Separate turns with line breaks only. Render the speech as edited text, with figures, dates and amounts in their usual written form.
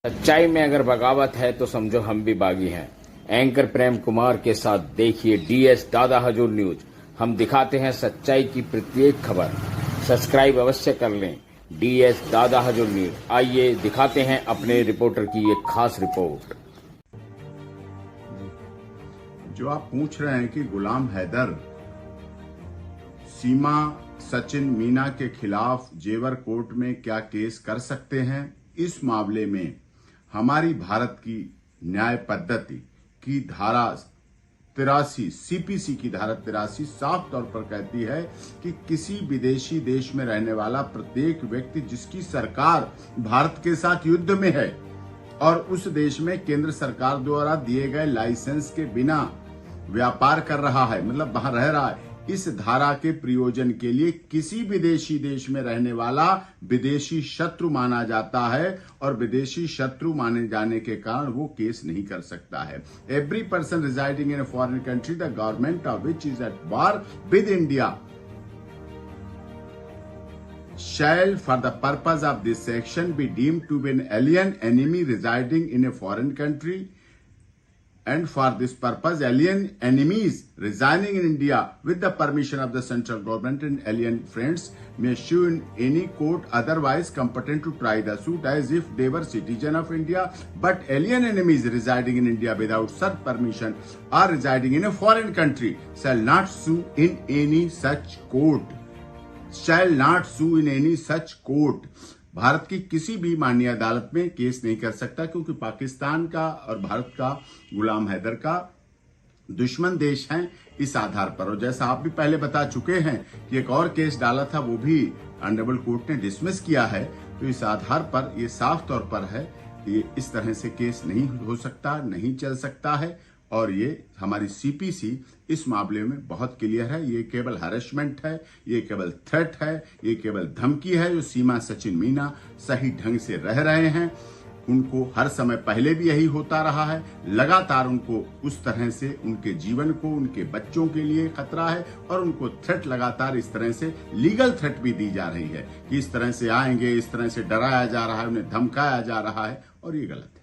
सच्चाई में अगर बगावत है तो समझो हम भी बागी हैं। एंकर प्रेम कुमार के साथ देखिए डीएस दादा हजूर न्यूज। हम दिखाते हैं सच्चाई की प्रत्येक खबर। सब्सक्राइब अवश्य कर लें डीएस दादा हजूर न्यूज। आइए दिखाते हैं अपने रिपोर्टर की एक खास रिपोर्ट।
जो आप पूछ रहे हैं कि गुलाम हैदर सीमा सचिन मीना के खिलाफ जेवर कोर्ट में क्या केस कर सकते हैं, इस मामले में हमारी भारत की न्याय पद्धति की धारा 83 सीपीसी की धारा 83 साफ तौर पर कहती है कि किसी विदेशी देश में रहने वाला प्रत्येक व्यक्ति जिसकी सरकार भारत के साथ युद्ध में है और उस देश में केंद्र सरकार द्वारा दिए गए लाइसेंस के बिना व्यापार कर रहा है, मतलब वहां रह रहा है, इस धारा के प्रयोजन के लिए किसी विदेशी देश में रहने वाला विदेशी शत्रु माना जाता है और विदेशी शत्रु माने जाने के कारण वो केस नहीं कर सकता है। Every person residing in a foreign country the government of which is at war with India shall for the purpose of this section be deemed to be an alien enemy residing in a foreign country, and for this purpose alien enemies residing in India with the permission of the central government and alien friends may sue in any court otherwise competent to try the suit as if they were citizen of India, but alien enemies residing in India without such permission or residing in a foreign country shall not sue in any such court. Shall not sue in any such court. Bharat की किसी भी माननीय अदालत में case नहीं कर सकता, क्योंकि पाकिस्तान का और भारत का गुलाम हैदर का दुश्मन देश हैं इस आधार पर। और जैसा आप भी पहले बता चुके हैं कि एक और केस डाला था, वो भी ऑनरेबल कोर्ट ने डिसमिस किया है। तो इस आधार पर ये साफ तौर पर है, ये इस तरह से केस नहीं हो सकता, नहीं चल सकता है। और ये हमारी सीपीसी इस मामले में बहुत क्लियर है। ये केवल हैरेसमेंट है, ये केवल थ्रेट है, ये केवल धमकी है। जो सीमा सचिन मीना सही ढंग से रह रहे हैं, उनको हर समय पहले भी यही होता रहा है। लगातार उनको उस तरह से उनके जीवन को, उनके बच्चों के लिए खतरा है और उनको थ्रेट लगातार इस तरह से लीगल थ्रेट भी दी जा रही है कि इस तरह से आएंगे, इस तरह से डराया जा रहा है, उन्हें धमकाया जा रहा है, और ये गलत है।